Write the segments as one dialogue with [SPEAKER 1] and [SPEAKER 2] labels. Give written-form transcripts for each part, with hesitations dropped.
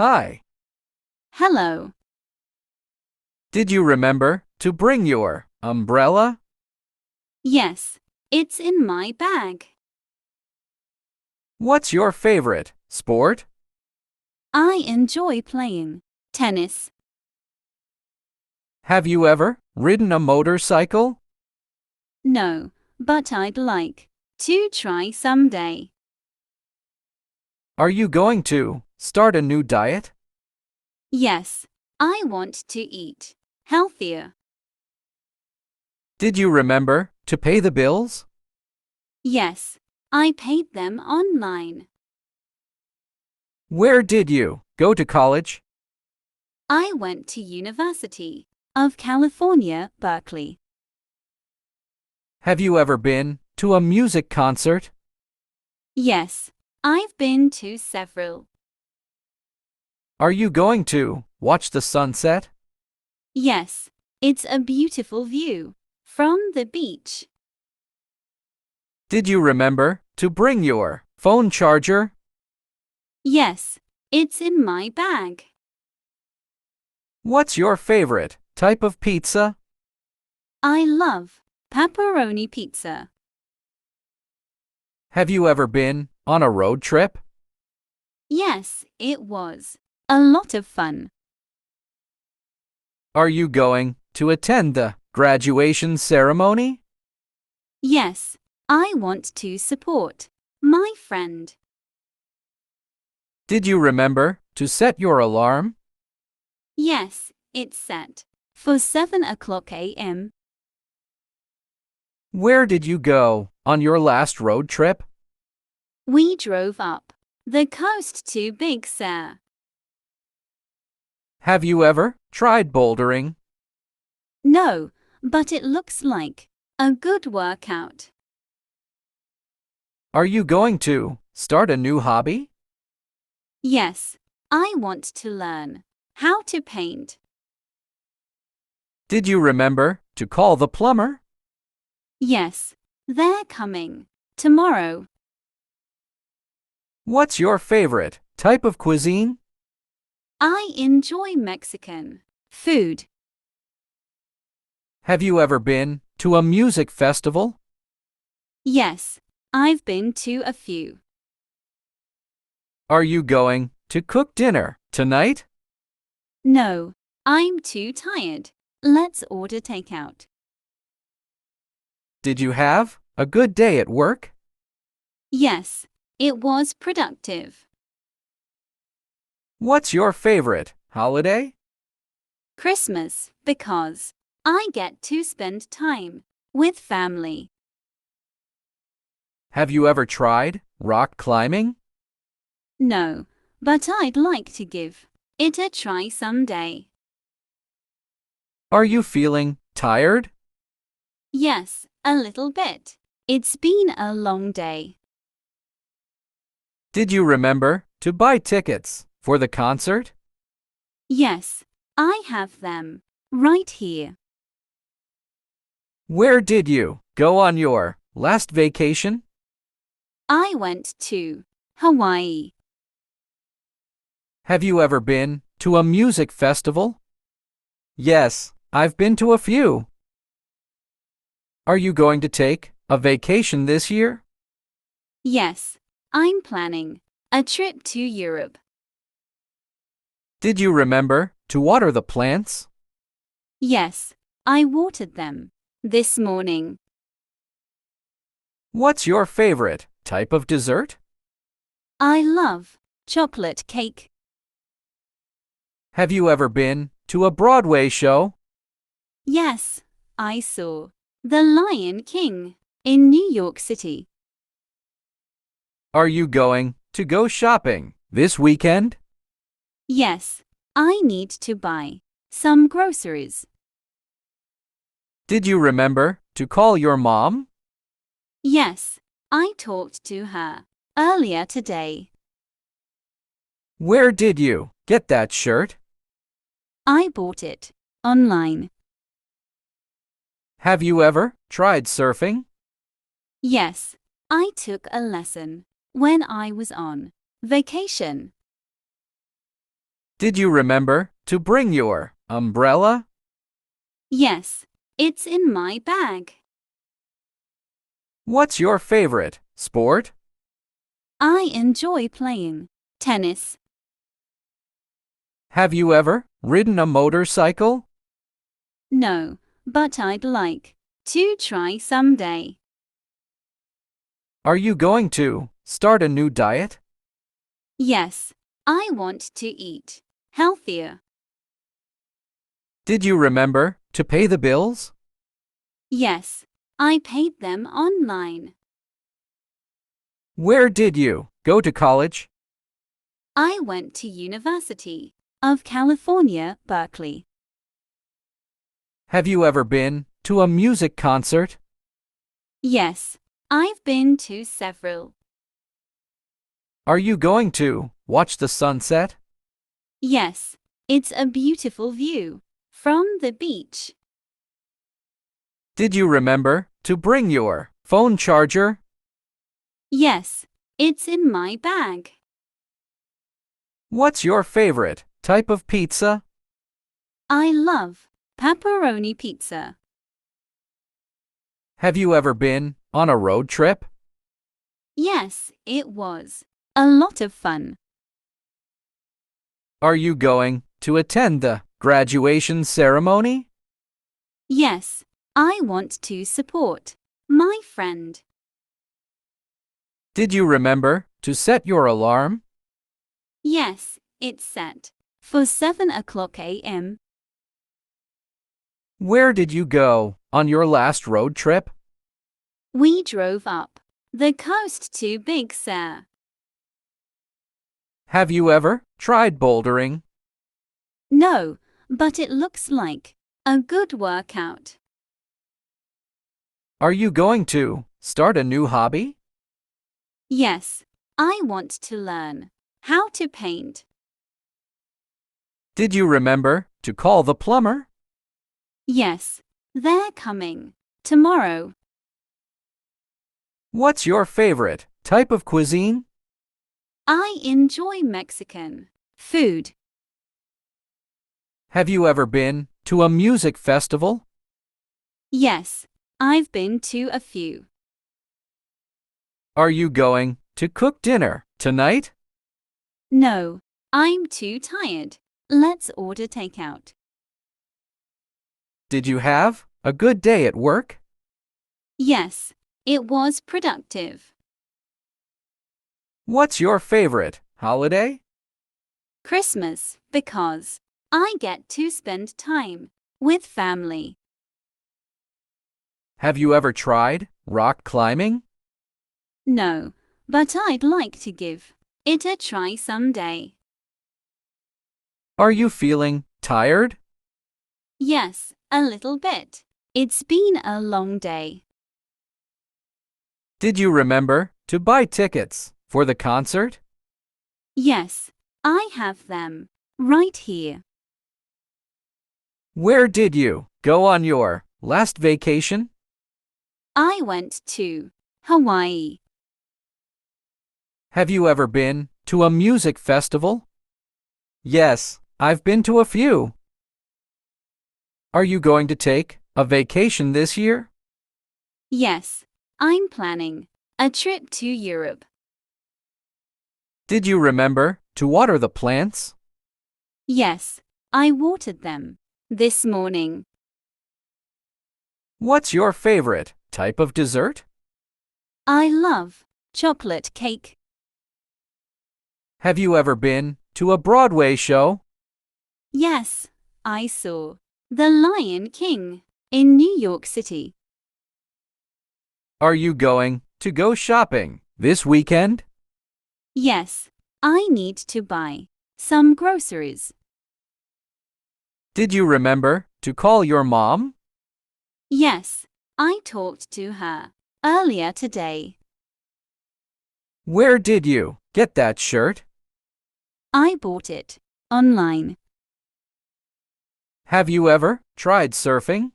[SPEAKER 1] Hi.
[SPEAKER 2] Hello.
[SPEAKER 1] Did you remember to bring your umbrella?
[SPEAKER 2] Yes, it's in my bag.
[SPEAKER 1] What's your favorite sport?
[SPEAKER 2] I enjoy playing tennis.
[SPEAKER 1] Have you ever ridden a motorcycle?
[SPEAKER 2] No, but I'd like to try someday.
[SPEAKER 1] Are you going to start a new diet?
[SPEAKER 2] Yes, I want to eat healthier.
[SPEAKER 1] Did you remember to pay the bills?
[SPEAKER 2] Yes, I paid them online.
[SPEAKER 1] Where did you go to college?
[SPEAKER 2] I went to University of California, Berkeley.
[SPEAKER 1] Have you ever been to a music concert?
[SPEAKER 2] Yes, I've been to several.
[SPEAKER 1] Are you going to watch the sunset?
[SPEAKER 2] Yes, it's a beautiful view from the beach.
[SPEAKER 1] Did you remember to bring your phone charger?
[SPEAKER 2] Yes, it's in my bag.
[SPEAKER 1] What's your favorite type of pizza?
[SPEAKER 2] I love pepperoni pizza.
[SPEAKER 1] Have you ever been on a road trip?
[SPEAKER 2] Yes, it was a lot of fun.
[SPEAKER 1] Are you going to attend the graduation ceremony?
[SPEAKER 2] Yes, I want to support my friend.
[SPEAKER 1] Did you remember to set your alarm?
[SPEAKER 2] Yes, it's set for 7 o'clock a.m.
[SPEAKER 1] Where did you go on your last road trip?
[SPEAKER 2] We drove up the coast to Big Sur.
[SPEAKER 1] Have you ever tried bouldering?
[SPEAKER 2] No, but it looks like a good workout.
[SPEAKER 1] Are you going to start a new hobby?
[SPEAKER 2] Yes, I want to learn how to paint.
[SPEAKER 1] Did you remember to call the plumber?
[SPEAKER 2] Yes, they're coming tomorrow.
[SPEAKER 1] What's your favorite type of cuisine?
[SPEAKER 2] I enjoy Mexican food.
[SPEAKER 1] Have you ever been to a music festival?
[SPEAKER 2] Yes, I've been to a few.
[SPEAKER 1] Are you going to cook dinner tonight?
[SPEAKER 2] No, I'm too tired. Let's order takeout.
[SPEAKER 1] Did you have a good day at work?
[SPEAKER 2] Yes, it was productive.
[SPEAKER 1] What's your favorite holiday?
[SPEAKER 2] Christmas, because I get to spend time with family.
[SPEAKER 1] Have you ever tried rock climbing?
[SPEAKER 2] No, but I'd like to give it a try someday.
[SPEAKER 1] Are you feeling tired?
[SPEAKER 2] Yes, a little bit. It's been a long day.
[SPEAKER 1] Did you remember to buy tickets for the concert?
[SPEAKER 2] Yes, I have them right here.
[SPEAKER 1] Where did you go on your last vacation?
[SPEAKER 2] I went to Hawaii.
[SPEAKER 1] Have you ever been to a music festival? Yes, I've been to a few. Are you going to take a vacation this year?
[SPEAKER 2] Yes, I'm planning a trip to Europe.
[SPEAKER 1] Did you remember to water the plants?
[SPEAKER 2] Yes, I watered them this morning.
[SPEAKER 1] What's your favorite type of dessert?
[SPEAKER 2] I love chocolate cake.
[SPEAKER 1] Have you ever been to a Broadway show?
[SPEAKER 2] Yes, I saw The Lion King in New York City.
[SPEAKER 1] Are you going to go shopping this weekend?
[SPEAKER 2] Yes, I need to buy some groceries.
[SPEAKER 1] Did you remember to call your mom?
[SPEAKER 2] Yes, I talked to her earlier today.
[SPEAKER 1] Where did you get that shirt?
[SPEAKER 2] I bought it online.
[SPEAKER 1] Have you ever tried surfing?
[SPEAKER 2] Yes, I took a lesson when I was on vacation.
[SPEAKER 1] Did you remember to bring your umbrella?
[SPEAKER 2] Yes, it's in my bag.
[SPEAKER 1] What's your favorite sport?
[SPEAKER 2] I enjoy playing tennis.
[SPEAKER 1] Have you ever ridden a motorcycle?
[SPEAKER 2] No, but I'd like to try someday.
[SPEAKER 1] Are you going to start a new diet?
[SPEAKER 2] Yes, I want to eat healthier.
[SPEAKER 1] Did you remember to pay the bills?
[SPEAKER 2] Yes, I paid them online.
[SPEAKER 1] Where did you go to college?
[SPEAKER 2] I went to University of California, Berkeley.
[SPEAKER 1] Have you ever been to a music concert?
[SPEAKER 2] Yes, I've been to several.
[SPEAKER 1] Are you going to watch the sunset?
[SPEAKER 2] Yes, it's a beautiful view from the beach.
[SPEAKER 1] Did you remember to bring your phone charger?
[SPEAKER 2] Yes, it's in my bag.
[SPEAKER 1] What's your favorite type of pizza?
[SPEAKER 2] I love pepperoni pizza.
[SPEAKER 1] Have you ever been on a road trip?
[SPEAKER 2] Yes, it was a lot of fun.
[SPEAKER 1] Are you going to attend the graduation ceremony?
[SPEAKER 2] Yes, I want to support my friend.
[SPEAKER 1] Did you remember to set your alarm?
[SPEAKER 2] Yes, it's set for 7 o'clock a.m.
[SPEAKER 1] Where did you go on your last road trip?
[SPEAKER 2] We drove up the coast to Big Sur.
[SPEAKER 1] Have you ever tried bouldering?
[SPEAKER 2] No, but it looks like a good workout.
[SPEAKER 1] Are you going to start a new hobby?
[SPEAKER 2] Yes, I want to learn how to paint.
[SPEAKER 1] Did you remember to call the plumber?
[SPEAKER 2] Yes, they're coming tomorrow.
[SPEAKER 1] What's your favorite type of cuisine?
[SPEAKER 2] I enjoy Mexican food.
[SPEAKER 1] Have you ever been to a music festival?
[SPEAKER 2] Yes, I've been to a few.
[SPEAKER 1] Are you going to cook dinner tonight?
[SPEAKER 2] No, I'm too tired. Let's order takeout.
[SPEAKER 1] Did you have a good day at work?
[SPEAKER 2] Yes, it was productive.
[SPEAKER 1] What's your favorite holiday?
[SPEAKER 2] Christmas, because I get to spend time with family.
[SPEAKER 1] Have you ever tried rock climbing?
[SPEAKER 2] No, but I'd like to give it a try someday.
[SPEAKER 1] Are you feeling tired?
[SPEAKER 2] Yes, a little bit. It's been a long day.
[SPEAKER 1] Did you remember to buy tickets for the concert?
[SPEAKER 2] Yes, I have them right here.
[SPEAKER 1] Where did you go on your last vacation?
[SPEAKER 2] I went to Hawaii.
[SPEAKER 1] Have you ever been to a music festival? Yes, I've been to a few. Are you going to take a vacation this year?
[SPEAKER 2] Yes, I'm planning a trip to Europe.
[SPEAKER 1] Did you remember to water the plants?
[SPEAKER 2] Yes, I watered them this morning.
[SPEAKER 1] What's your favorite type of dessert?
[SPEAKER 2] I love chocolate cake.
[SPEAKER 1] Have you ever been to a Broadway show?
[SPEAKER 2] Yes, I saw The Lion King in New York City.
[SPEAKER 1] Are you going to go shopping this weekend?
[SPEAKER 2] Yes, I need to buy some groceries.
[SPEAKER 1] Did you remember to call your mom?
[SPEAKER 2] Yes, I talked to her earlier today.
[SPEAKER 1] Where did you get that shirt?
[SPEAKER 2] I bought it online.
[SPEAKER 1] Have you ever tried surfing?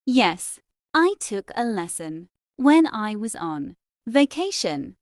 [SPEAKER 2] Yes, I took a lesson when I was on vacation.